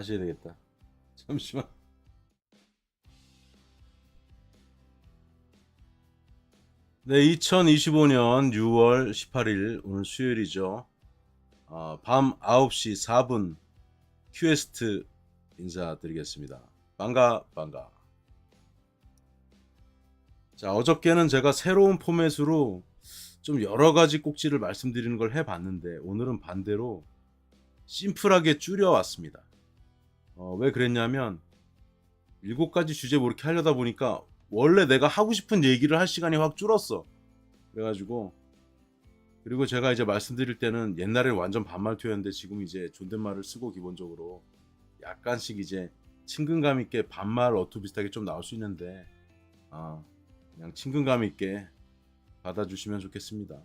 다시 해야 되겠다. 잠시만. 네, 2025년 6월 18일 오늘 수요일이죠. 밤 9시 4분 큐에스트 인사드리겠습니다. 반가. 자, 어저께는 제가 새로운 포맷으로 좀 여러 가지 꼭지를 말씀드리는 걸 해봤는데 오늘은 반대로 심플하게 줄여왔습니다. 왜 그랬냐면 7가지 주제 뭐 이렇게 하려다 보니까 원래 내가 하고 싶은 얘기를 할 시간이 확 줄었어. 그래가지고 그리고 제가 이제 말씀드릴 때는 옛날에는 완전 반말투였는데 지금 이제 존댓말을 쓰고 기본적으로 약간씩 이제 친근감 있게 반말 어투 비슷하게 좀 나올 수 있는데 그냥 친근감 있게 받아주시면 좋겠습니다.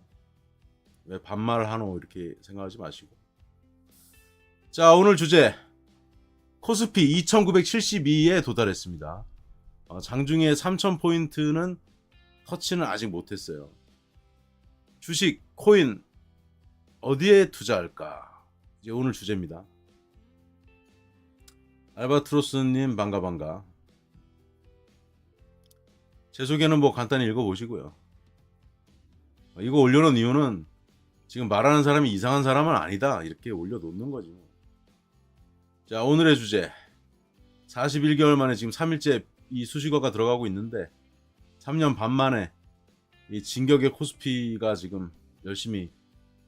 왜 반말 하노 이렇게 생각하지 마시고. 자, 오늘 주제 코스피 2972에 도달했습니다. 장중에 3000포인트는 터치는 아직 못했어요. 주식, 코인 어디에 투자할까? 이제 오늘 주제입니다. 알바트로스님 반가. 제 소개는 뭐 간단히 읽어보시고요. 이거 올려놓은 이유는 지금 말하는 사람이 이상한 사람은 아니다 이렇게 올려놓는 거지. 자, 오늘의 주제 41개월 만에 지금 3일째 이 수식어가 들어가고 있는데 3년 반 만에 이 진격의 코스피가 지금 열심히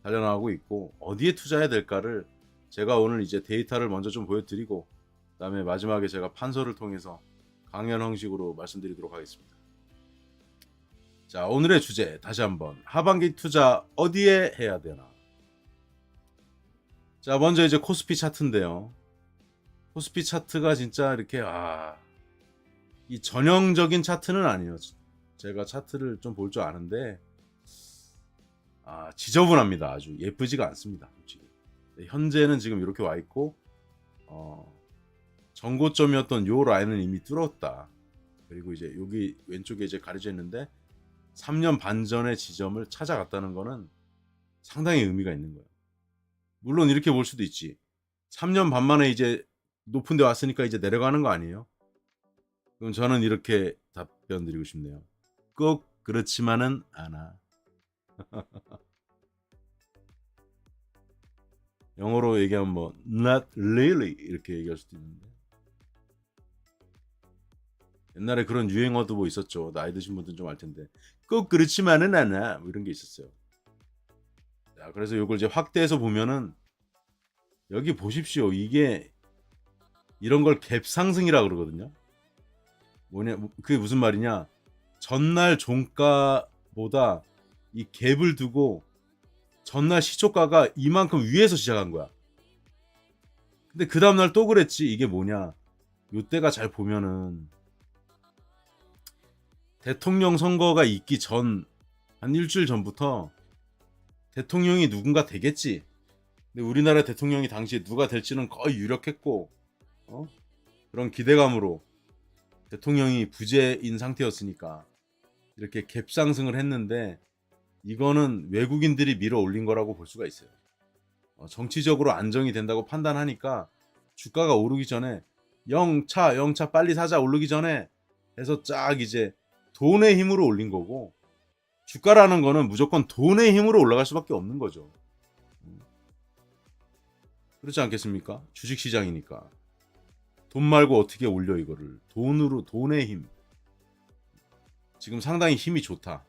달려나가고 있고 어디에 투자해야 될까를 제가 오늘 이제 데이터를 먼저 좀 보여드리고 그다음에 마지막에 제가 판서를 통해서 강연 형식으로 말씀드리도록 하겠습니다. 자, 오늘의 주제 다시 한번 하반기 투자 어디에 해야 되나. 자, 먼저 이제 코스피 차트인데요. 코스피 차트가 진짜 이렇게 이 전형적인 차트는 아니에요. 제가 차트를 좀 볼 줄 아는데 지저분합니다. 아주 예쁘지가 않습니다. 솔직히. 현재는 지금 이렇게 와 있고 전고점이었던 요 라인은 이미 뚫었다. 그리고 이제 여기 왼쪽에 이제 가려져 있는데 3년 반 전의 지점을 찾아갔다는 거는 상당히 의미가 있는 거예요. 물론 이렇게 볼 수도 있지. 3년 반 만에 이제 높은 데 왔으니까 이제 내려가는 거 아니에요? 그럼 저는 이렇게 답변 드리고 싶네요. 꼭 그렇지만은 않아. 영어로 얘기하면 뭐 not really 이렇게 얘기할 수도 있는데 옛날에 그런 유행어도 뭐 있었죠. 나이 드신 분들은 좀 알 텐데 꼭 그렇지만은 않아 뭐 이런 게 있었어요. 자, 그래서 이걸 이제 확대해서 보면은 여기 보십시오. 이게 이런 걸 갭 상승이라고 그러거든요. 뭐냐 그게 무슨 말이냐? 전날 종가보다 이 갭을 두고 전날 시초가가 이만큼 위에서 시작한 거야. 근데 그 다음날 또 그랬지. 이게 뭐냐? 요때가 잘 보면은 대통령 선거가 있기 전 한 일주일 전부터 대통령이 누군가 되겠지. 근데 우리나라 대통령이 당시에 누가 될지는 거의 유력했고 그런 기대감으로 대통령이 부재인 상태였으니까 이렇게 갭 상승을 했는데 이거는 외국인들이 밀어 올린 거라고 볼 수가 있어요. 정치적으로 안정이 된다고 판단하니까 주가가 오르기 전에 영차 빨리 사자 오르기 전에 해서 쫙 이제 돈의 힘으로 올린 거고 주가라는 거는 무조건 돈의 힘으로 올라갈 수밖에 없는 거죠. 그렇지 않겠습니까? 주식시장이니까 돈 말고 어떻게 올려 이거를. 돈으로, 돈의 힘. 지금 상당히 힘이 좋다.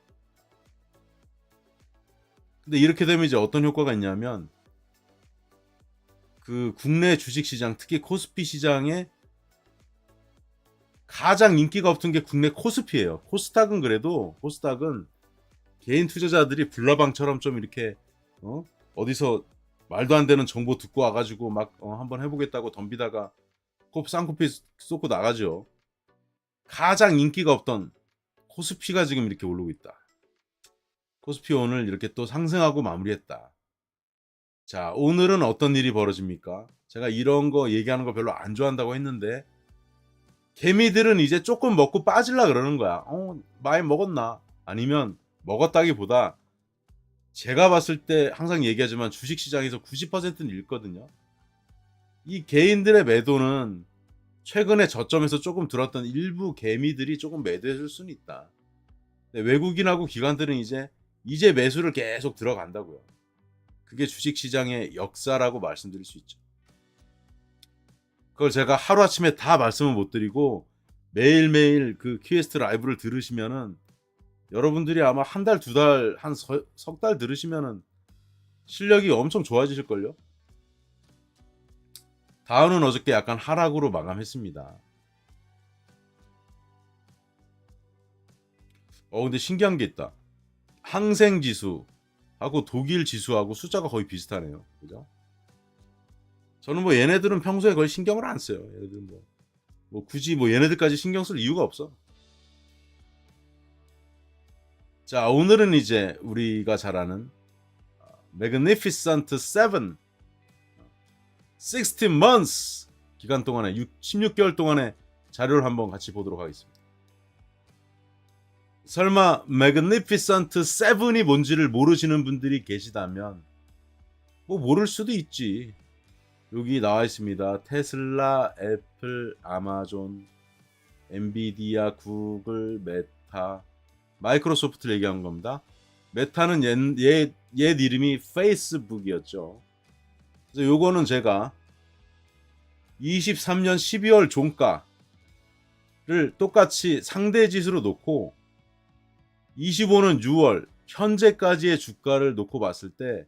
근데 이렇게 되면 이제 어떤 효과가 있냐면 그 국내 주식시장 특히 코스피 시장에 가장 인기가 없던 게 국내 코스피예요. 코스닥은 그래도 코스닥은 개인 투자자들이 불나방처럼 좀 이렇게 어디서 말도 안 되는 정보 듣고 와가지고 막 한번 해보겠다고 덤비다가 쌍코피 쏟고 나가죠. 가장 인기가 없던 코스피가 지금 이렇게 오르고 있다. 코스피 오늘 이렇게 또 상승하고 마무리했다. 자, 오늘은 어떤 일이 벌어집니까? 제가 이런 거 얘기하는 거 별로 안 좋아한다고 했는데 개미들은 이제 조금 먹고 빠질라 그러는 거야. 많이 먹었나? 아니면 먹었다기보다 제가 봤을 때 항상 얘기하지만 주식시장에서 90%는 읽거든요. 이 개인들의 매도는 최근에 저점에서 조금 들었던 일부 개미들이 조금 매도했을 수는 있다. 외국인하고 기관들은 이제 매수를 계속 들어간다고요. 그게 주식시장의 역사라고 말씀드릴 수 있죠. 그걸 제가 하루아침에 다 말씀을 못 드리고 매일매일 그 퀘스트 라이브를 들으시면은 여러분들이 아마 한 달, 두 달, 한 석 달 들으시면은 실력이 엄청 좋아지실걸요. 다운은 어저께 약간 하락으로 마감했습니다. 근데 신기한 게 있다. 항생 지수하고 독일 지수하고 숫자가 거의 비슷하네요. 그죠? 저는 뭐 얘네들은 평소에 거의 신경을 안 써요. 얘네들 뭐 굳이 뭐 얘네들까지 신경 쓸 이유가 없어. 자, 오늘은 이제 우리가 잘 아는 Magnificent 7 16 months 기간 동안에 16개월 동안의 자료를 한번 같이 보도록 하겠습니다. 설마 Magnificent 7이 뭔지를 모르시는 분들이 계시다면 뭐 모를 수도 있지. 여기 나와 있습니다. 테슬라, 애플, 아마존, 엔비디아, 구글, 메타, 마이크로소프트를 얘기한 겁니다. 메타는 옛 이름이 페이스북이었죠. 그래서 요거는 제가 23년 12월 종가를 똑같이 상대 지수로 놓고 25년 6월 현재까지의 주가를 놓고 봤을 때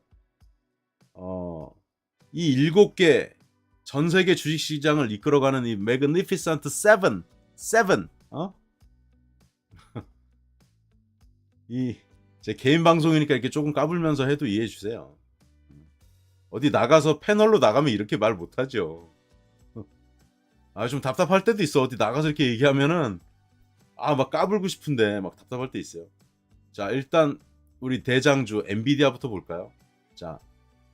이 7개 전 세계 주식 시장을 이끌어가는 이 Magnificent 7 이 제 개인 방송이니까 이렇게 조금 까불면서 해도 이해해 주세요. 어디 나가서 패널로 나가면 이렇게 말 못하죠. 좀 답답할 때도 있어. 어디 나가서 이렇게 얘기하면은 막 까불고 싶은데 막 답답할 때 있어요. 자, 일단 우리 대장주 엔비디아부터 볼까요? 자,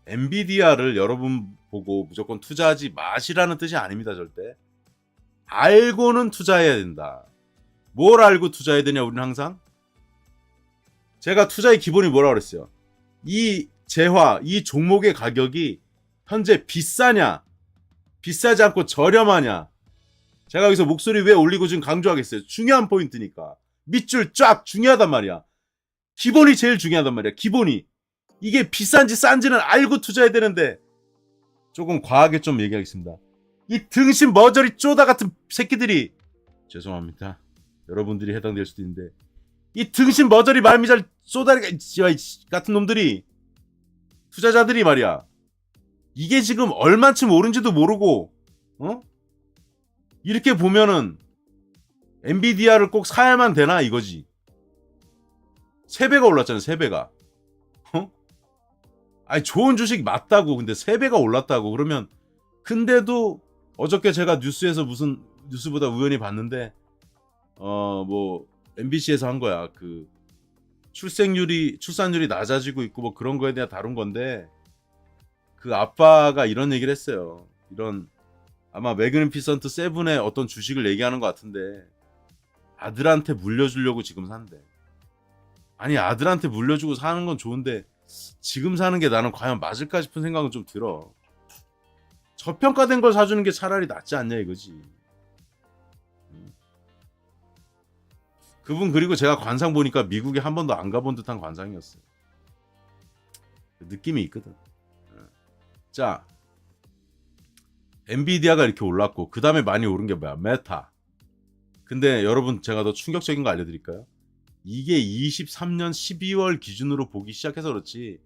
엔비디아를 여러분 보고 무조건 투자하지 마시라는 뜻이 아닙니다. 절대. 알고는 투자해야 된다. 뭘 알고 투자해야 되냐 우리는 항상? 제가 투자의 기본이 뭐라고 그랬어요? 이 종목의 가격이 현재 비싸냐? 비싸지 않고 저렴하냐? 제가 여기서 목소리 왜 올리고 지금 강조하겠어요? 중요한 포인트니까. 밑줄 쫙 중요하단 말이야. 기본이 제일 중요하단 말이야. 기본이. 이게 비싼지 싼지는 알고 투자해야 되는데 조금 과하게 좀 얘기하겠습니다. 이 등신 머저리 쪼다 같은 새끼들이 죄송합니다. 여러분들이 해당될 수도 있는데 이 등신 머저리 말미잘 쪼다리 같은 놈들이 투자자들이 말이야. 이게 지금 얼마쯤 오른지도 모르고 이렇게 보면은 엔비디아를 꼭 사야만 되나 이거지. 3배가 올랐잖아요. 3배가. 좋은 주식 맞다고. 근데 3배가 올랐다고. 그러면 근데도 어저께 제가 뉴스에서 무슨 뉴스보다 우연히 봤는데 뭐 MBC에서 한 거야. 그 출산율이 낮아지고 있고 뭐 그런 거에 대한 다룬 건데 그 아빠가 이런 얘기를 했어요. 이런 아마 매그니피선트 7의 어떤 주식을 얘기하는 것 같은데 아들한테 물려주려고 지금 산대. 아니 아들한테 물려주고 사는 건 좋은데 지금 사는 게 나는 과연 맞을까 싶은 생각은 좀 들어. 저평가된 걸 사주는 게 차라리 낫지 않냐 이거지. 그분 그리고 제가 관상 보니까 미국에 한 번도 안 가본 듯한 관상이었어요. 느낌이 있거든. 자, 엔비디아가 이렇게 올랐고 그 다음에 많이 오른 게 뭐야? 메타. 근데 여러분 제가 더 충격적인 거 알려드릴까요? 이게 23년 12월 기준으로 보기 시작해서 그렇지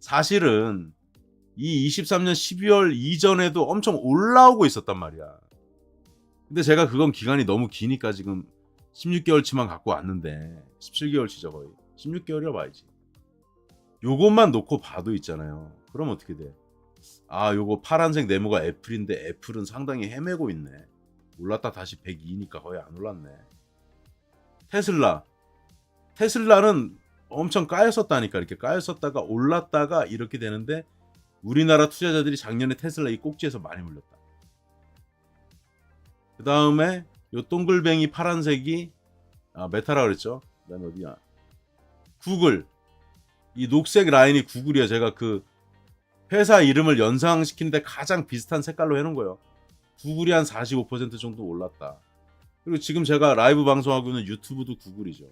사실은 이 23년 12월 이전에도 엄청 올라오고 있었단 말이야. 근데 제가 그건 기간이 너무 기니까 지금 16개월치만 갖고 왔는데 17개월치죠 거의. 16개월이라 봐야지. 요것만 놓고 봐도 있잖아요. 그럼 어떻게 돼? 요거 파란색 네모가 애플인데 애플은 상당히 헤매고 있네. 올랐다 다시 102니까 거의 안 올랐네. 테슬라는 엄청 까였었다니까. 이렇게 까였었다가 올랐다가 이렇게 되는데 우리나라 투자자들이 작년에 테슬라 이 꼭지에서 많이 물렸다. 그 다음에 요 동글뱅이 파란색이 메타라 그랬죠. 그 다음에 어디야? 구글. 이 녹색 라인이 구글이야. 제가 그 회사 이름을 연상시키는데 가장 비슷한 색깔로 해놓은 거예요. 구글이 한 45% 정도 올랐다. 그리고 지금 제가 라이브 방송하고 있는 유튜브도 구글이죠.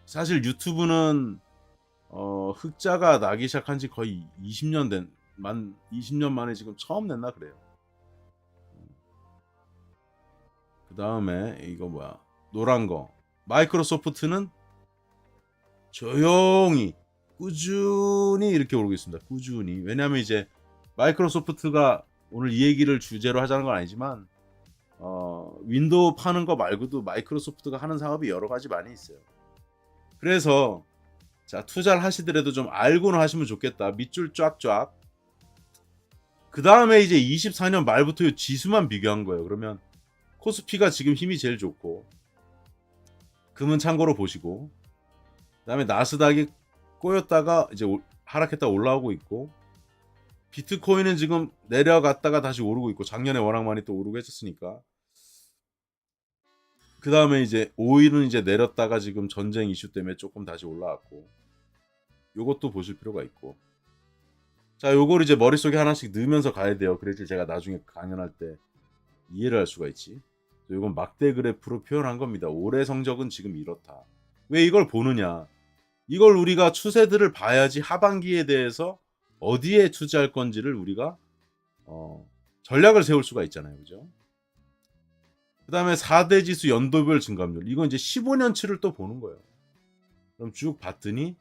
사실 유튜브는 흑자가 나기 시작한 지 거의 20년 만에 지금 처음 냈나 그래요. 그 다음에 이거 뭐야, 노란 거, 마이크로소프트는 조용히 꾸준히 이렇게 오르고 있습니다. 꾸준히. 왜냐하면 이제 마이크로소프트가 오늘 이 얘기를 주제로 하자는 건 아니지만 윈도우 파는 거 말고도 마이크로소프트가 하는 사업이 여러 가지 많이 있어요. 그래서 자, 투자를 하시더라도 좀 알고는 하시면 좋겠다. 밑줄 쫙쫙. 그 다음에 이제 24년 말부터 지수만 비교한 거예요. 그러면 코스피가 지금 힘이 제일 좋고, 금은 참고로 보시고, 그 다음에 나스닥이 꼬였다가 이제 하락했다 올라오고 있고, 비트코인은 지금 내려갔다가 다시 오르고 있고, 작년에 워낙 많이 또 오르고 했었으니까. 그 다음에 이제 오일은 이제 내렸다가 지금 전쟁 이슈 때문에 조금 다시 올라왔고, 요것도 보실 필요가 있고. 자, 요걸 이제 머릿속에 하나씩 넣으면서 가야 돼요. 그래야지 제가 나중에 강연할 때 이해를 할 수가 있지. 이건 막대 그래프로 표현한 겁니다. 올해 성적은 지금 이렇다. 왜 이걸 보느냐? 이걸 우리가 추세들을 봐야지 하반기에 대해서 어디에 투자할 건지를 우리가 전략을 세울 수가 있잖아요. 그죠? 그 다음에 4대 지수 연도별 증감률. 이건 이제 15년치를 또 보는 거예요. 그럼 쭉 봤더니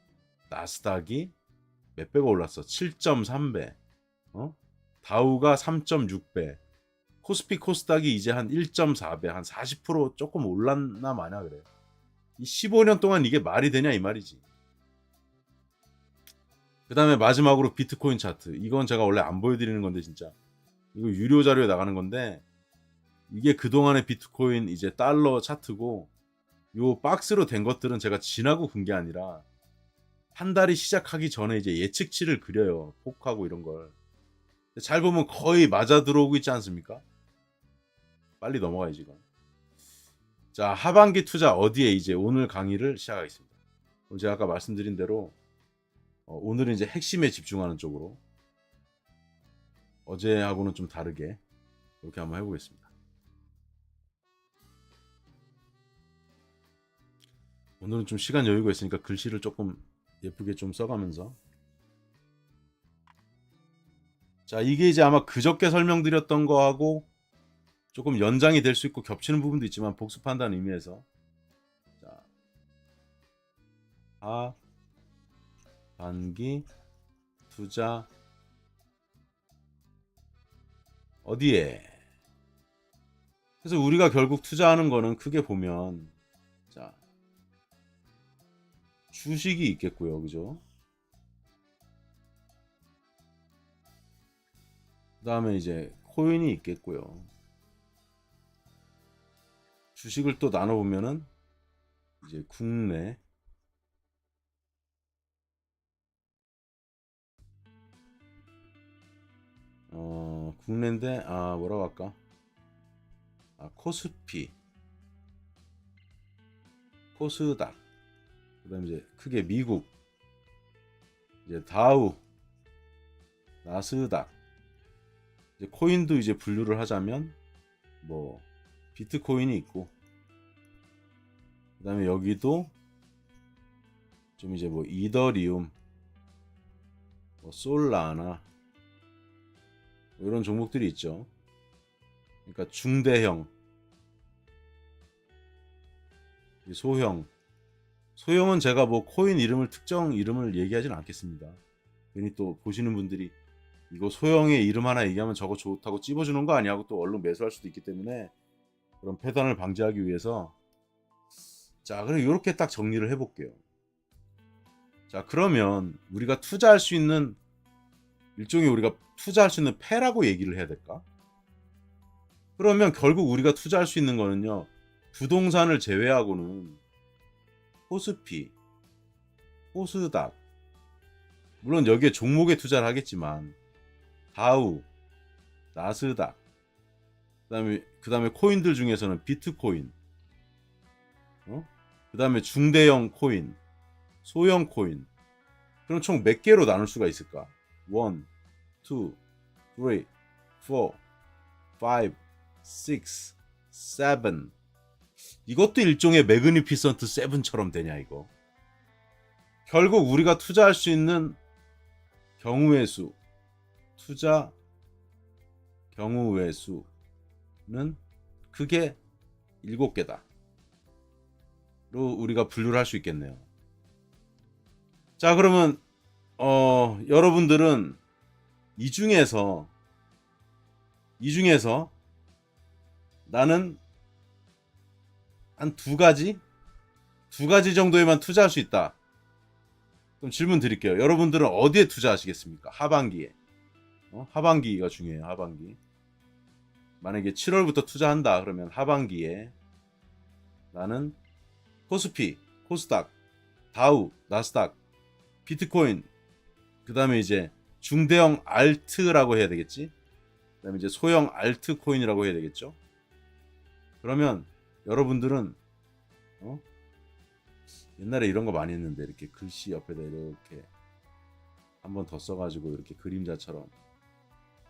나스닥이 몇 배가 올랐어? 7.3배. 다우가 3.6배. 코스피 코스닥이 이제 한 1.4배, 한 40% 조금 올랐나 마냐 그래요. 이 15년 동안 이게 말이 되냐 이 말이지. 그 다음에 마지막으로 비트코인 차트. 이건 제가 원래 안 보여드리는 건데 진짜 이거 유료 자료에 나가는 건데, 이게 그동안의 비트코인 이제 달러 차트고, 요 박스로 된 것들은 제가 지나고 군 게 아니라 한 달이 시작하기 전에 이제 예측치를 그려요. 폭하고 이런 걸. 잘 보면 거의 맞아 들어오고 있지 않습니까? 빨리 넘어가야지 이건. 자, 하반기 투자 어디에, 이제 오늘 강의를 시작하겠습니다. 제가 아까 말씀드린 대로 오늘은 이제 핵심에 집중하는 쪽으로, 어제하고는 좀 다르게 이렇게 한번 해보겠습니다. 오늘은 좀 시간 여유가 있으니까 글씨를 조금 예쁘게 좀 써가면서. 자, 이게 이제 아마 그저께 설명드렸던 거하고 조금 연장이 될 수 있고 겹치는 부분도 있지만 복습한다는 의미에서, 자, 하반기 투자 어디에? 그래서 우리가 결국 투자하는 거는 크게 보면, 자, 주식이 있겠고요. 그죠? 그 다음에 이제 코인이 있겠고요. 주식을 또 나눠보면은 이제 국내, 국내인데 뭐라고 할까? 코스피, 코스닥, 그다음에 이제 크게 미국, 이제 다우, 나스닥, 이제 코인도 이제 분류를 하자면 뭐 비트코인이 있고, 그다음에 여기도 좀 이제 뭐 이더리움, 뭐 솔라나 뭐 이런 종목들이 있죠. 그러니까 중대형, 소형은 제가 뭐 코인 이름을, 특정 이름을 얘기하진 않겠습니다. 괜히 또 보시는 분들이 이거 소형의 이름 하나 얘기하면 저거 좋다고 찝어주는 거 아니야 하고 또 얼른 매수할 수도 있기 때문에, 그런 패단을 방지하기 위해서, 자, 그럼 이렇게 딱 정리를 해볼게요. 자, 그러면 우리가 투자할 수 있는, 일종의 우리가 투자할 수 있는 패라고 얘기를 해야 될까? 그러면 결국 우리가 투자할 수 있는 거는요, 부동산을 제외하고는 코스피, 코스닥, 물론 여기에 종목에 투자를 하겠지만 다우, 나스닥, 그다음에 코인들 중에서는 비트코인, 그다음에 중대형 코인, 소형 코인. 그럼 총 몇 개로 나눌 수가 있을까? 1, 2, 3, 4, 5, 6, 7. 이것도 일종의 매그니피선트 7처럼 되냐 이거. 결국 우리가 투자할 수 있는 경우의 수, 투자 경우의 수는 크게 7개다. 로 우리가 분류를 할 수 있겠네요. 자, 그러면 여러분들은 이 중에서 나는 한 두 가지 정도에만 투자할 수 있다. 그럼 질문 드릴게요. 여러분들은 어디에 투자하시겠습니까? 하반기에. 하반기가 중요해요. 하반기. 만약에 7월부터 투자한다 그러면 하반기에 나는 코스피, 코스닥, 다우, 나스닥, 비트코인, 그 다음에 이제 중대형 알트라고 해야 되겠지? 그 다음에 이제 소형 알트코인이라고 해야 되겠죠? 그러면 여러분들은 옛날에 이런 거 많이 했는데 이렇게 글씨 옆에다 이렇게 한 번 더 써가지고 이렇게 그림자처럼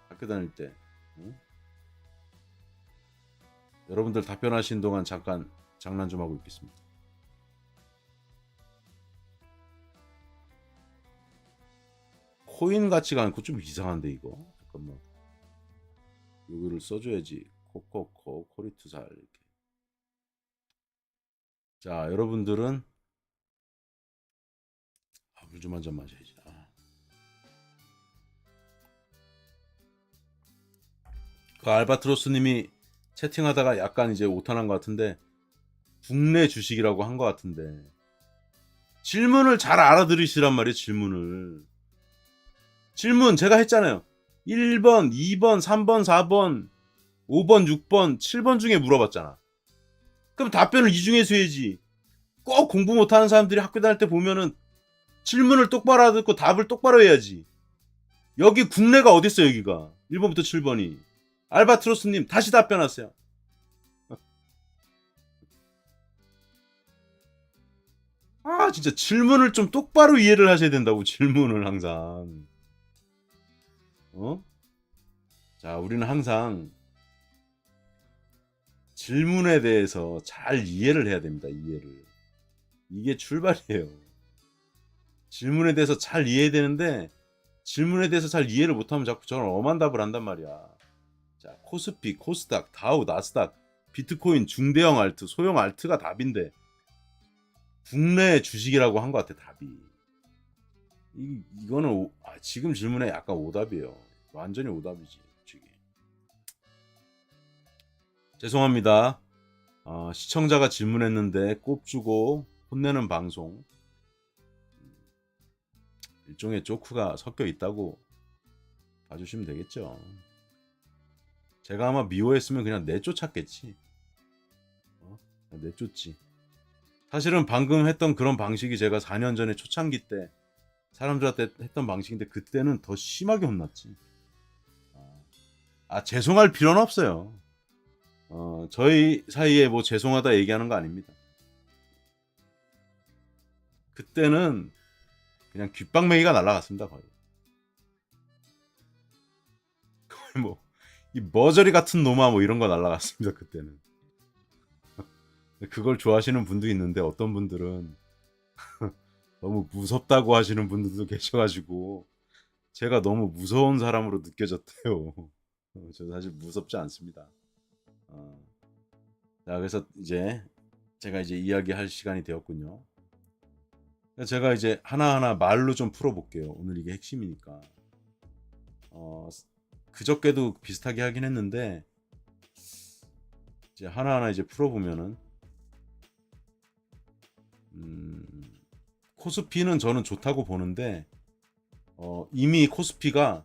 학교 다닐 때 여러분들 답변하신 동안 잠깐 장난 좀 하고 있겠습니다. 코인 가치가 않고 좀 이상한데 이거 잠깐만 이거를 써줘야지. 코코코 코리투살 이렇게. 자, 여러분들은 물 좀 한 잔 마셔야지. 그 알바트로스님이 채팅하다가 약간 이제 오탄한 것 같은데 국내 주식이라고 한 것 같은데 질문을 잘 알아들으시란 말이에요. 질문 제가 했잖아요. 1번, 2번, 3번, 4번, 5번, 6번, 7번 중에 물어봤잖아. 그럼 답변을 이 중에서 해야지. 꼭 공부 못하는 사람들이 학교 다닐 때 보면은 질문을 똑바로 알아듣고 답을 똑바로 해야지. 여기 국내가 어딨어 여기가. 1번부터 7번이. 알바트로스님 다시 답변하세요. 진짜 질문을 좀 똑바로 이해를 하셔야 된다고. 질문을 항상. 자, 우리는 항상 질문에 대해서 잘 이해를 해야 됩니다. 이해를. 이게 출발이에요. 질문에 대해서 잘 이해해야 되는데 질문에 대해서 잘 이해를 못하면 자꾸 저는 엄한 답을 한단 말이야. 자, 코스피, 코스닥, 다우, 나스닥, 비트코인, 중대형 알트, 소형 알트가 답인데 국내 주식이라고 한 것 같아. 답이. 이거는 지금 질문에 약간 오답이에요. 완전히 오답이지. 솔직히. 죄송합니다. 시청자가 질문했는데 꼽주고 혼내는 방송. 일종의 조크가 섞여 있다고 봐주시면 되겠죠. 제가 아마 미워했으면 그냥 내쫓았겠지. 내쫓지. 사실은 방금 했던 그런 방식이 제가 4년 전에 초창기 때 사람들한테 했던 방식인데 그때는 더 심하게 혼났지. 죄송할 필요는 없어요. 저희 사이에 뭐 죄송하다 얘기하는 거 아닙니다. 그때는 그냥 귓방맹이가 날아갔습니다. 거의 뭐 이 머저리 같은 놈아 뭐 이런 거 날아갔습니다. 그때는. 그걸 좋아하시는 분도 있는데 어떤 분들은 너무 무섭다고 하시는 분들도 계셔가지고 제가 너무 무서운 사람으로 느껴졌대요. 저 사실 무섭지 않습니다. 자, 그래서 이제 제가 이제 이야기할 시간이 되었군요. 제가 이제 하나하나 말로 좀 풀어볼게요. 오늘 이게 핵심이니까. 그저께도 비슷하게 하긴 했는데 이제 하나하나 이제 풀어보면은 코스피는 저는 좋다고 보는데 이미 코스피가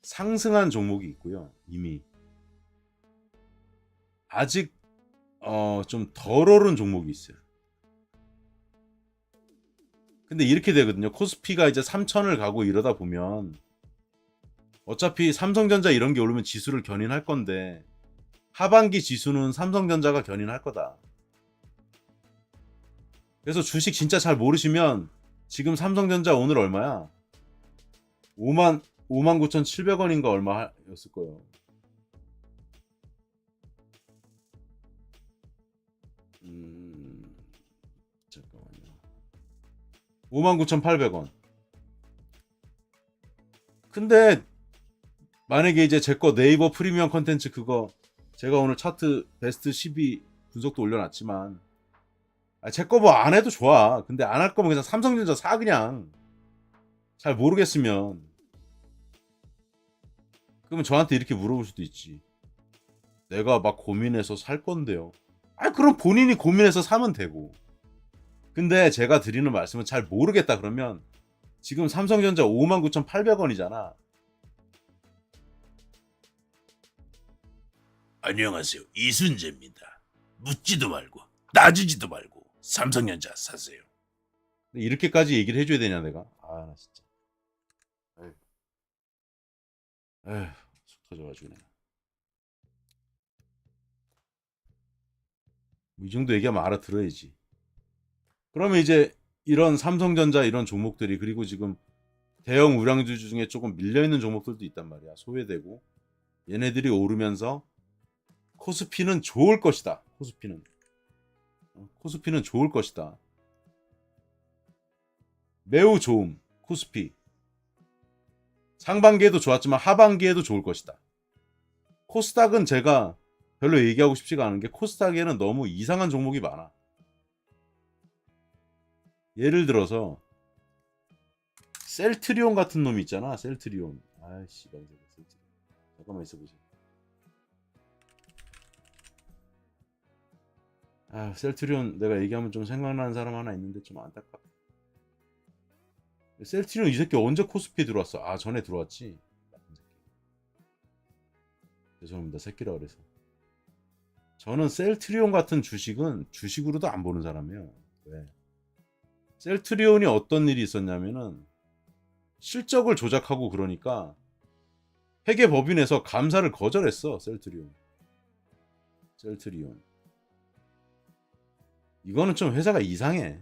상승한 종목이 있고요. 이미 아직 좀 덜 오른 종목이 있어요. 근데 이렇게 되거든요. 코스피가 이제 3,000을 가고 이러다 보면 어차피 삼성전자 이런 게 오르면 지수를 견인할 건데 하반기 지수는 삼성전자가 견인할 거다. 그래서 주식 진짜 잘 모르시면 지금 삼성전자 오늘 얼마야? 59,700원인가 얼마였을 거예요. 잠깐만요. 59,800원. 근데 만약에 이제 제 거 네이버 프리미엄 컨텐츠 그거 제가 오늘 차트 베스트 12 분석도 올려놨지만 제 거 뭐 안 해도 좋아. 근데 안 할 거면 그냥 삼성전자 사 그냥. 잘 모르겠으면. 그러면 저한테 이렇게 물어볼 수도 있지. 내가 막 고민해서 살 건데요. 그럼 본인이 고민해서 사면 되고. 근데 제가 드리는 말씀은 잘 모르겠다 그러면 지금 삼성전자 59,800원이잖아. 안녕하세요. 이순재입니다. 묻지도 말고 따지지도 말고 삼성전자 사세요. 이렇게까지 얘기를 해줘야 되냐 내가? 나 진짜. 에휴, 속 터져가지고 내가. 이 정도 얘기하면 알아들어야지. 그러면 이제 이런 삼성전자 이런 종목들이 그리고 지금 대형 우량주 중에 조금 밀려있는 종목들도 있단 말이야. 소외되고 얘네들이 오르면서 코스피는 좋을 것이다. 코스피는 좋을 것이다. 매우 좋음. 코스피. 상반기에도 좋았지만 하반기에도 좋을 것이다. 코스닥은 제가 별로 얘기하고 싶지가 않은 게 코스닥에는 너무 이상한 종목이 많아. 예를 들어서 셀트리온 같은 놈이 있잖아. 셀트리온. 아이씨, 잠깐만 있어보세요. 셀트리온 내가 얘기하면 좀 생각나는 사람 하나 있는데 좀 안타깝다. 셀트리온 이 새끼 언제 코스피에 들어왔어? 전에 들어왔지. 죄송합니다. 새끼라 그래서. 저는 셀트리온 같은 주식은 주식으로도 안 보는 사람이에요. 왜? 셀트리온이 어떤 일이 있었냐면은 실적을 조작하고 그러니까 회계법인에서 감사를 거절했어. 셀트리온. 이거는 좀 회사가 이상해.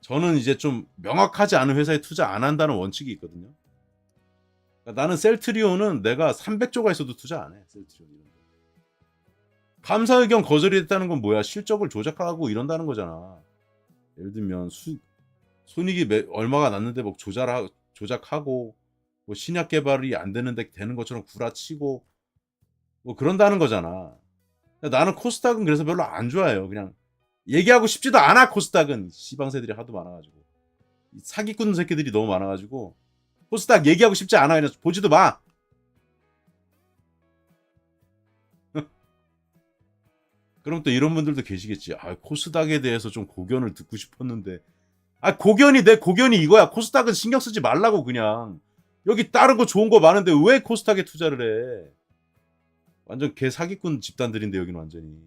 저는 이제 좀 명확하지 않은 회사에 투자 안 한다는 원칙이 있거든요. 그러니까 나는 셀트리온은 내가 300조가 있어도 투자 안 해. 셀트리온 이런 거. 감사 의견 거절이 됐다는 건 뭐야? 실적을 조작하고 이런다는 거잖아. 예를 들면 손익이 얼마가 났는데 뭐 조작하고 뭐 신약 개발이 안 되는데 되는 것처럼 구라치고 뭐 그런다는 거잖아. 나는 코스닥은 그래서 별로 안 좋아해요. 그냥 얘기하고 싶지도 않아. 코스닥은 시방새들이 하도 많아가지고 사기꾼 새끼들이 너무 많아가지고 코스닥 얘기하고 싶지 않아. 그냥 보지도 마. 그럼 또 이런 분들도 계시겠지. 코스닥에 대해서 좀 고견을 듣고 싶었는데 내 고견이 이거야. 코스닥은 신경 쓰지 말라고. 그냥 여기 다른 거 좋은 거 많은데 왜 코스닥에 투자를 해? 완전 개 사기꾼 집단들인데 여기는 완전히.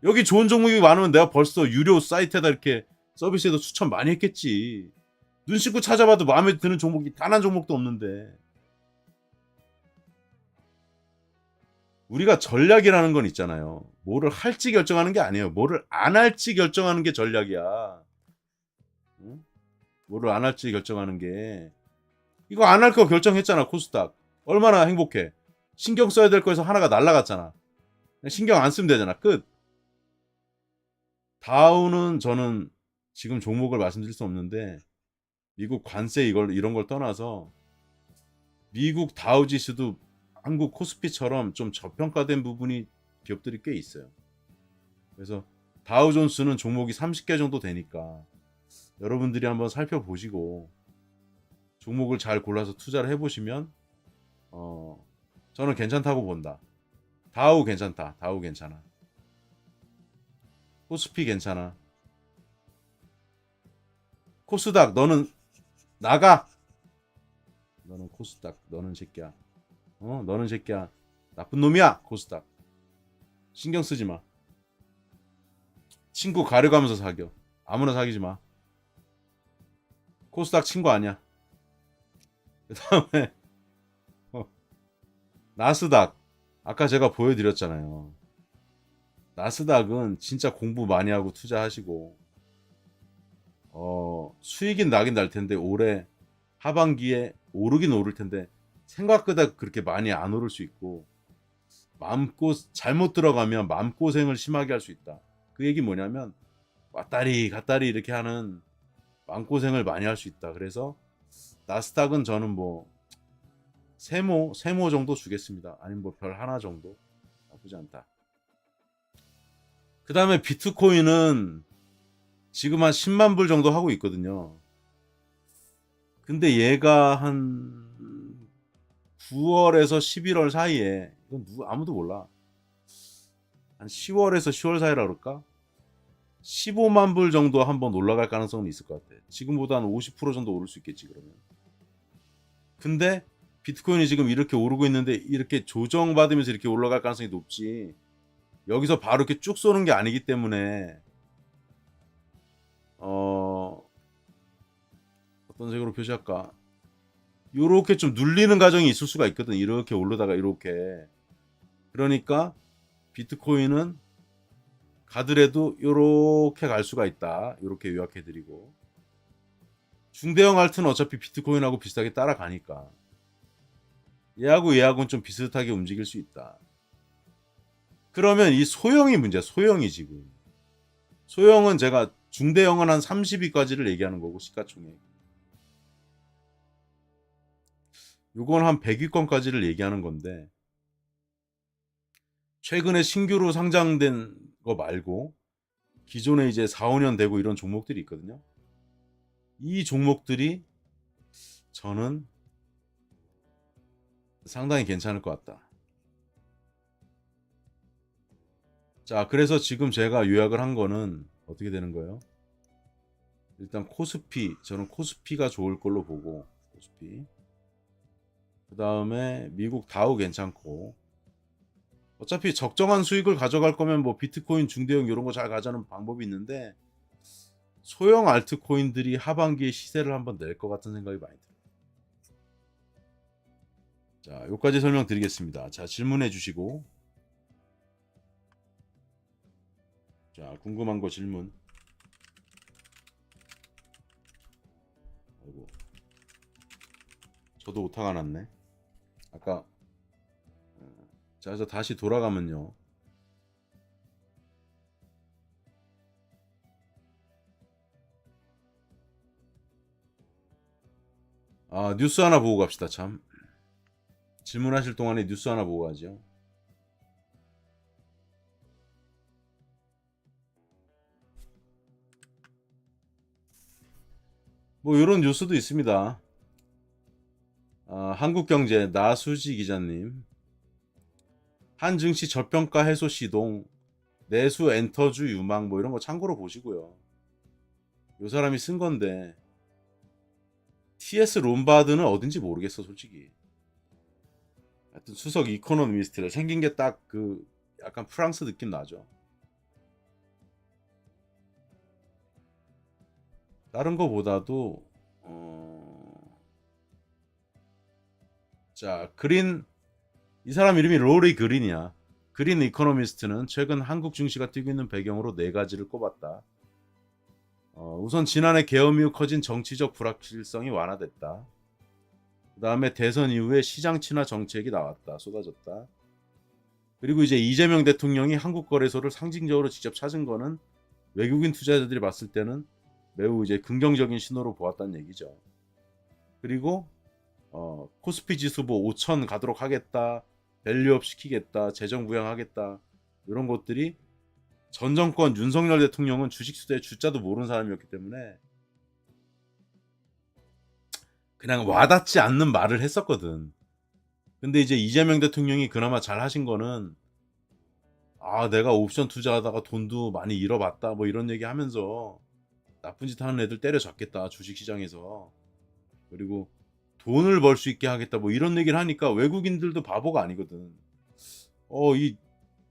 여기 좋은 종목이 많으면 내가 벌써 유료 사이트에다 이렇게 서비스에도 추천 많이 했겠지. 눈 씻고 찾아봐도 마음에 드는 종목이 단 한 종목도 없는데. 우리가 전략이라는 건 있잖아요. 뭐를 할지 결정하는 게 아니에요. 뭐를 안 할지 결정하는 게 전략이야. 응? 뭐를 안 할지 결정하는 게. 이거 안 할 거 결정했잖아. 코스닥. 얼마나 행복해. 신경 써야 될 거에서 하나가 날라갔잖아. 신경 안 쓰면 되잖아. 끝. 다우는 저는 지금 종목을 말씀드릴 수 없는데 미국 관세 이런 걸 떠나서 미국 다우 지수도 한국 코스피처럼 좀 저평가된 부분이 기업들이 꽤 있어요. 그래서 다우존스는 종목이 30개 정도 되니까 여러분들이 한번 살펴보시고 종목을 잘 골라서 투자를 해보시면 저는 괜찮다고 본다. 다우 괜찮다. 다우 괜찮아. 코스피 괜찮아. 코스닥 너는 나가. 너는 코스닥 너는 새끼야. 너는 새끼야. 나쁜 놈이야. 코스닥. 신경 쓰지 마. 친구 가려가면서 사겨. 아무나 사귀지 마. 코스닥 친구 아니야. 그 다음에 나스닥. 아까 제가 보여드렸잖아요. 나스닥은 진짜 공부 많이 하고 투자하시고 수익이 나긴 날 텐데 올해 하반기에 오르긴 오를 텐데 생각보다 그렇게 많이 안 오를 수 있고 마음고 잘못 들어가면 마음고생을 심하게 할 수 있다. 그 얘기 뭐냐면 왔다리 갔다리 이렇게 하는 마음고생을 많이 할 수 있다. 그래서 나스닥은 저는 뭐 세모 정도 주겠습니다. 아니면 뭐 별 하나 정도 나쁘지 않다. 그 다음에 비트코인은 지금 한 10만 불 정도 하고 있거든요. 근데 얘가 한 9월에서 11월 사이에 이건 아무도 몰라. 한 10월에서 10월 사이라 그럴까? 15만 불 정도 한번 올라갈 가능성은 있을 것 같아. 지금보다 한 50% 정도 오를 수 있겠지 그러면. 근데 비트코인이 지금 이렇게 오르고 있는데 이렇게 조정받으면서 이렇게 올라갈 가능성이 높지. 여기서 바로 이렇게 쭉 쏘는 게 아니기 때문에 어떤 식으로 표시할까? 요렇게 좀 눌리는 과정이 있을 수가 있거든. 이렇게 오르다가 이렇게. 그러니까 비트코인은 가더라도 요렇게 갈 수가 있다. 요렇게 요약해드리고. 중대형 알트는 어차피 비트코인하고 비슷하게 따라가니까 얘하고는 좀 비슷하게 움직일 수 있다. 그러면 이 소형이 문제야. 소형이 지금. 소형은 제가 중대형은 한 30위까지를 얘기하는 거고 시가총액. 요건 한 100위권까지를 얘기하는 건데 최근에 신규로 상장된 거 말고 기존에 이제 4, 5년 되고 이런 종목들이 있거든요. 이 종목들이 저는 상당히 괜찮을 것 같다. 자, 그래서 지금 제가 요약을 한 거는 어떻게 되는 거예요? 일단 코스피, 저는 코스피가 좋을 걸로 보고 코스피. 그 다음에 미국 다우 괜찮고 어차피 적정한 수익을 가져갈 거면 뭐 비트코인 중대형 이런 거 잘 가져가는 방법이 있는데 소형 알트코인들이 하반기에 시세를 한번 낼 것 같은 생각이 많이 들어요. 자, 여기까지 설명드리겠습니다. 자, 질문해 주시고. 자, 궁금한 거 질문. 아이고, 저도 오타가 났네. 아까 자, 그래서 다시 돌아가면요. 아, 뉴스 하나 보고 갑시다. 참. 질문하실 동안에 뉴스 하나 보고 가죠. 뭐 이런 뉴스도 있습니다. 한국경제 나수지 기자님. 한 증시 저평가 해소 시동, 내수 엔터주 유망 뭐 이런 거 참고로 보시고요. 요 사람이 쓴 건데 TS 롬바드는 어딘지 모르겠어 솔직히. 하여튼 수석 이코노미스트래. 생긴 게 딱 그 약간 프랑스 느낌 나죠. 다른 거보다도 자, 그린, 이 사람 이름이 로리 그린이야. 그린 이코노미스트는 최근 한국 증시가 뛰고 있는 배경으로 네 가지를 꼽았다. 우선 지난해 계엄 이후 커진 정치적 불확실성이 완화됐다. 그 다음에 대선 이후에 시장 친화 정책이 나왔다. 쏟아졌다. 그리고 이제 이재명 대통령이 한국거래소를 상징적으로 직접 찾은 거는 외국인 투자자들이 봤을 때는 매우 이제 긍정적인 신호로 보았다는 얘기죠. 그리고 코스피 지수 뭐 5천 가도록 하겠다, 밸류업 시키겠다, 재정 부양하겠다 이런 것들이 전 정권 윤석열 대통령은 주식 수대의 주자도 모르는 사람이었기 때문에 그냥 와닿지 않는 말을 했었거든. 근데 이제 이재명 대통령이 그나마 잘 하신 거는 내가 옵션 투자하다가 돈도 많이 잃어봤다 뭐 이런 얘기 하면서 나쁜 짓 하는 애들 때려잡겠다 주식시장에서. 그리고 돈을 벌 수 있게 하겠다 뭐 이런 얘기를 하니까 외국인들도 바보가 아니거든. 이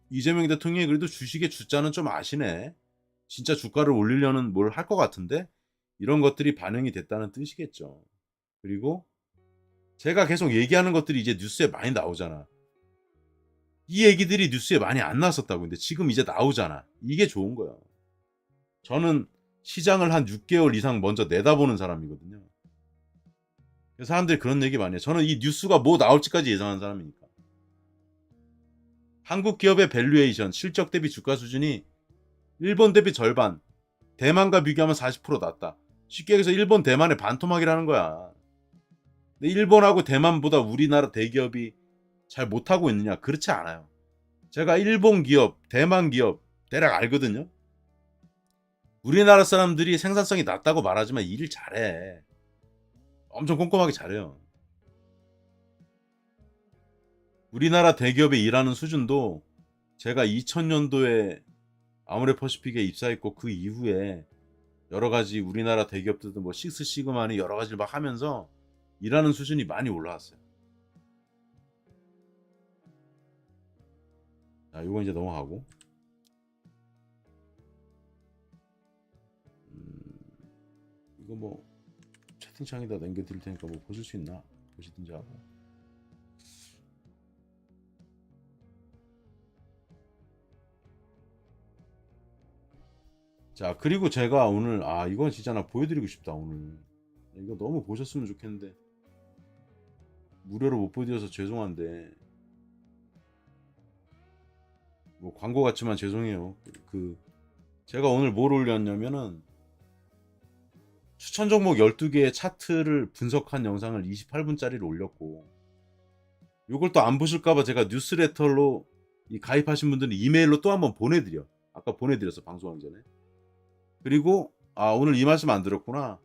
이재명 대통령이 그래도 주식의 주자는 좀 아시네. 진짜 주가를 올리려는 뭘 할 것 같은데 이런 것들이 반영이 됐다는 뜻이겠죠. 그리고 제가 계속 얘기하는 것들이 이제 뉴스에 많이 나오잖아. 이 얘기들이 뉴스에 많이 안 나왔었다고. 근데 지금 이제 나오잖아. 이게 좋은 거야. 저는 시장을 한 6개월 이상 먼저 내다보는 사람이거든요. 사람들이 그런 얘기 많이 해요. 저는 이 뉴스가 뭐 나올지까지 예상하는 사람이니까. 한국 기업의 밸류에이션, 실적 대비 주가 수준이 일본 대비 절반, 대만과 비교하면 40% 낮다. 쉽게 얘기해서 일본, 대만의 반토막이라는 거야. 근데 일본하고 대만보다 우리나라 대기업이 잘 못하고 있느냐? 그렇지 않아요. 제가 일본 기업, 대만 기업 대략 알거든요. 우리나라 사람들이 생산성이 낮다고 말하지만 일을 잘해. 엄청 꼼꼼하게 잘해요. 우리나라 대기업에 일하는 수준도 제가 2000년도에 아모레퍼시픽에 입사했고 그 이후에 여러 가지 우리나라 대기업들도 뭐 식스 시그마니 여러 가지를 막 하면서 일하는 수준이 많이 올라왔어요. 자, 이거 이제 넘어가고. 이거 뭐 채팅창에다 남겨드릴 테니까 뭐 보실 수 있나 보시든지 하고. 자, 그리고 제가 오늘 이건 진짜 나 보여드리고 싶다. 오늘 이거 너무 보셨으면 좋겠는데 무료로 못 보여드려서 죄송한데 뭐 광고 같지만 죄송해요. 제가 오늘 뭘 올렸냐면은 추천 종목 12개의 차트를 분석한 영상을 28분짜리를 올렸고, 요걸 또 안 보실까봐 제가 뉴스레터로 이 가입하신 분들은 이메일로 또 한번 보내드려. 아까 보내드렸어, 방송하기 전에. 그리고 오늘 이 말씀 안 들었구나.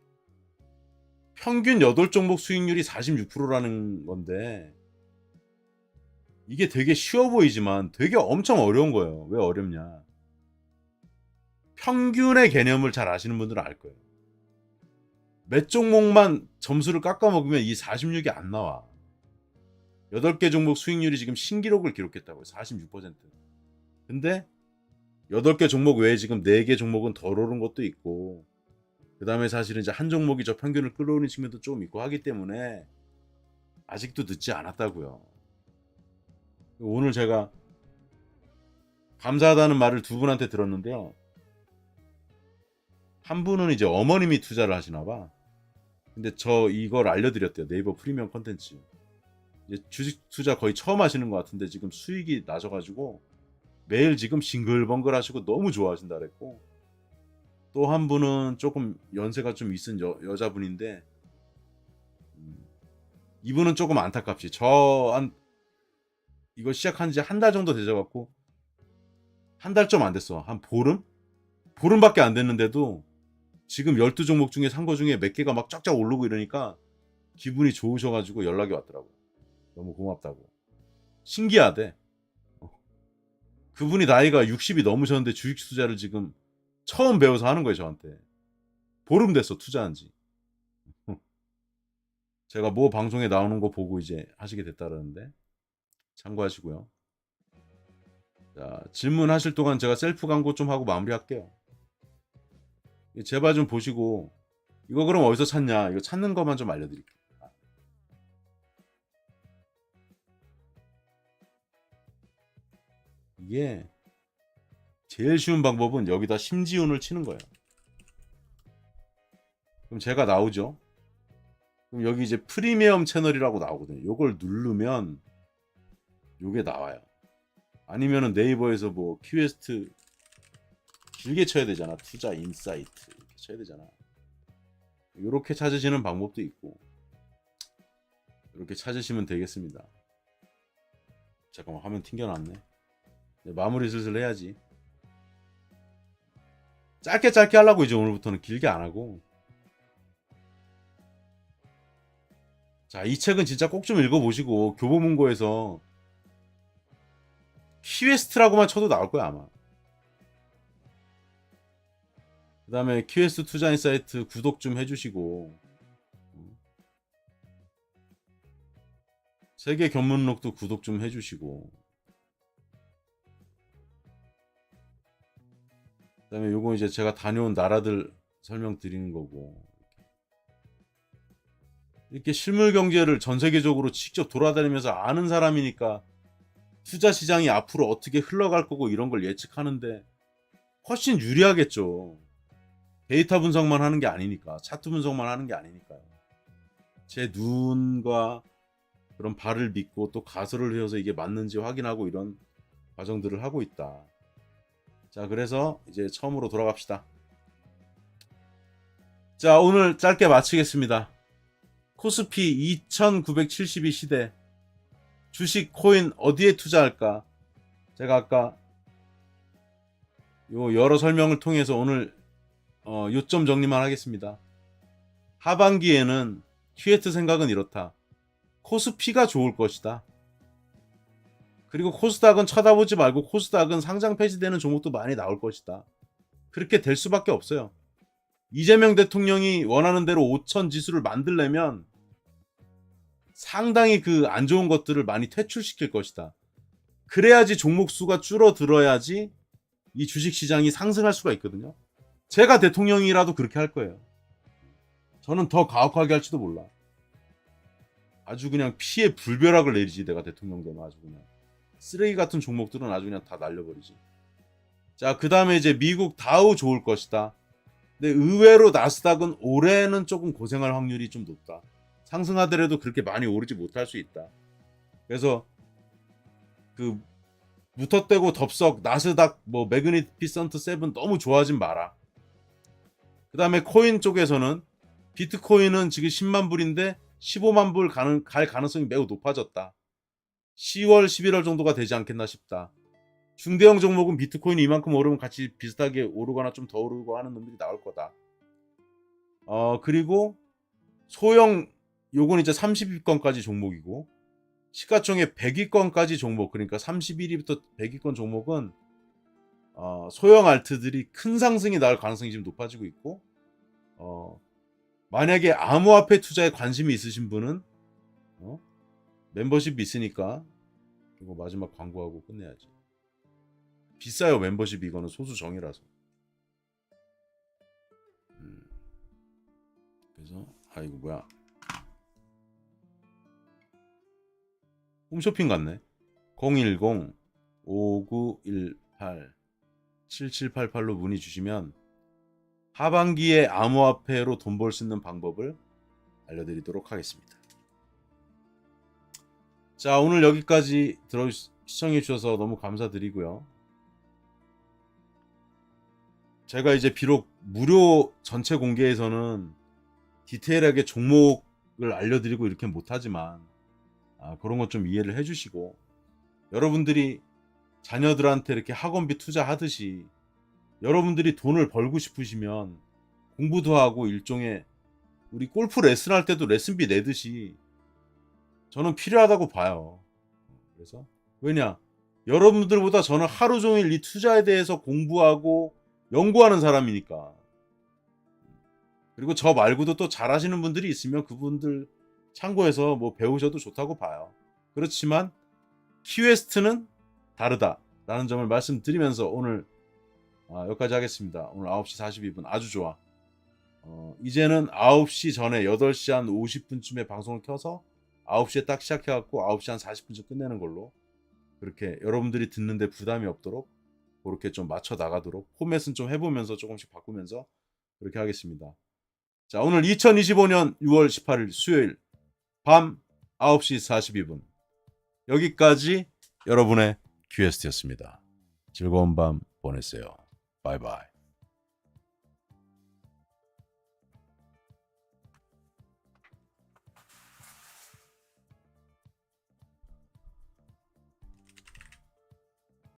평균 8종목 수익률이 46%라는 건데 이게 되게 쉬워 보이지만 되게 엄청 어려운 거예요. 왜 어렵냐? 평균의 개념을 잘 아시는 분들은 알 거예요. 몇 종목만 점수를 깎아먹으면 이 46이 안 나와. 8개 종목 수익률이 지금 신기록을 기록했다고요. 46%. 근데 8개 종목 외에 지금 4개 종목은 덜 오른 것도 있고, 그 다음에 사실은 이제 한 종목이 저 평균을 끌어오는 측면도 좀 있고 하기 때문에 아직도 늦지 않았다고요. 오늘 제가 감사하다는 말을 두 분한테 들었는데요. 한 분은 이제 어머님이 투자를 하시나 봐. 근데 저 이걸 알려드렸대요. 네이버 프리미엄 컨텐츠. 이제 주식 투자 거의 처음 하시는 것 같은데 지금 수익이 나셔가지고 매일 지금 싱글벙글 하시고 너무 좋아하신다 그랬고, 또 한 분은 조금 연세가 좀 있은 여자분인데 이분은 조금 안타깝지. 이거 시작한 지 한 달 정도 되져갖고 한 달 좀 안 됐어. 한 보름? 보름밖에 안 됐는데도 지금 12종목 중에 산 거 중에 몇 개가 막 쫙쫙 오르고 이러니까 기분이 좋으셔가지고 연락이 왔더라고. 너무 고맙다고. 신기하대. 그분이 나이가 60이 넘으셨는데 주식 투자를 지금 처음 배워서 하는 거예요, 저한테. 보름 됐어, 투자한 지. 제가 뭐 방송에 나오는 거 보고 이제 하시게 됐다는데 참고하시고요. 자, 질문하실 동안 제가 셀프 광고 좀 하고 마무리할게요. 제발 좀 보시고, 이거 그럼 어디서 찾냐? 이거 찾는 것만 좀 알려드릴게요. 이게 제일 쉬운 방법은 여기다 심지훈을 치는 거예요. 그럼 제가 나오죠. 그럼 여기 이제 프리미엄 채널이라고 나오거든요. 요걸 누르면 요게 나와요. 아니면은 네이버에서 뭐 퀘스트 길게 쳐야 되잖아. 투자 인사이트 이렇게 쳐야 되잖아. 이렇게 찾으시는 방법도 있고 이렇게 찾으시면 되겠습니다. 잠깐만, 화면 튕겨놨네. 마무리 슬슬 해야지. 짧게 하려고 이제 오늘부터는 길게 안 하고. 자, 이 책은 진짜 꼭 좀 읽어보시고 교보문고에서 퀘스트라고만 쳐도 나올 거야 아마. 그 다음에 퀘스트 투자인사이트 구독 좀 해주시고, 세계 견문록도 구독 좀 해주시고, 그 다음에 요거 이제 제가 다녀온 나라들 설명드리는 거고, 이렇게 실물 경제를 전 세계적으로 직접 돌아다니면서 아는 사람이니까 투자 시장이 앞으로 어떻게 흘러갈 거고 이런 걸 예측하는데 훨씬 유리하겠죠. 데이터 분석만 하는 게 아니니까, 차트 분석만 하는 게 아니니까요. 제 눈과 그런 발을 믿고 또 가설을 외워서 이게 맞는지 확인하고 이런 과정들을 하고 있다. 자, 그래서 이제 처음으로 돌아갑시다. 자, 오늘 짧게 마치겠습니다. 코스피 2972 시대 주식 코인 어디에 투자할까? 제가 아까 요 여러 설명을 통해서 오늘 요점 정리만 하겠습니다. 하반기에는 큐에트 생각은 이렇다. 코스피가 좋을 것이다. 그리고 코스닥은 쳐다보지 말고 코스닥은 상장 폐지되는 종목도 많이 나올 것이다. 그렇게 될 수밖에 없어요. 이재명 대통령이 원하는 대로 5천 지수를 만들려면 상당히 그 안 좋은 것들을 많이 퇴출시킬 것이다. 그래야지 종목 수가 줄어들어야지 이 주식시장이 상승할 수가 있거든요. 제가 대통령이라도 그렇게 할 거예요. 저는 더 가혹하게 할지도 몰라. 아주 그냥 피해 불벼락을 내리지. 내가 대통령 되면 아주 그냥 쓰레기 같은 종목들은 아주 그냥 다 날려버리지. 자, 그 다음에 이제 미국 다우 좋을 것이다. 근데 의외로 나스닥은 올해는 조금 고생할 확률이 좀 높다. 상승하더라도 그렇게 많이 오르지 못할 수 있다. 그래서 그 무턱대고 덥석 나스닥 뭐 매그니피선트 7 너무 좋아하진 마라. 그 다음에 코인 쪽에서는 비트코인은 지금 10만 불인데 15만 불 갈 가능성이 매우 높아졌다. 10월, 11월 정도가 되지 않겠나 싶다. 중대형 종목은 비트코인이 이만큼 오르면 같이 비슷하게 오르거나 좀 더 오르고 하는 놈들이 나올 거다. 그리고 소형 요건 이제 30위권까지 종목이고 시가총액 100위권까지 종목, 그러니까 31위부터 100위권 종목은 소형 알트들이 큰 상승이 나올 가능성이 지금 높아지고 있고 만약에 암호화폐 투자에 관심이 있으신 분은 멤버십 있으니까 이거 마지막 광고하고 끝내야지. 비싸요 멤버십. 이거는 소수 정이라서. 그래서 이거 뭐야, 홈쇼핑 같네. 010-5918-7788로 문의 주시면 하반기에 암호화폐로 돈 벌 수 있는 방법을 알려드리도록 하겠습니다. 자, 오늘 여기까지 시청해 주셔서 너무 감사드리고요. 제가 이제 비록 무료 전체 공개에서는 디테일하게 종목을 알려드리고 이렇게 못하지만 그런 것 좀 이해를 해주시고, 여러분들이 자녀들한테 이렇게 학원비 투자하듯이 여러분들이 돈을 벌고 싶으시면 공부도 하고 일종의 우리 골프 레슨 할 때도 레슨비 내듯이 저는 필요하다고 봐요. 그래서 왜냐, 여러분들보다 저는 하루 종일 이 투자에 대해서 공부하고 연구하는 사람이니까. 그리고 저 말고도 또 잘하시는 분들이 있으면 그분들 참고해서 뭐 배우셔도 좋다고 봐요. 그렇지만 키웨스트는 다르다라는 점을 말씀드리면서 오늘 여기까지 하겠습니다. 오늘 9시 42분 아주 좋아. 이제는 9시 전에 8시 한 50분쯤에 방송을 켜서 9시에 딱 시작해갖고 9시 한 40분쯤 끝내는 걸로, 그렇게 여러분들이 듣는데 부담이 없도록 그렇게 좀 맞춰 나가도록 포맷은 좀 해보면서 조금씩 바꾸면서 그렇게 하겠습니다. 자, 오늘 2025년 6월 18일 수요일 밤 9시 42분 여기까지 여러분의 큐에스트였습니다. 즐거운 밤 보내세요. 바이바이.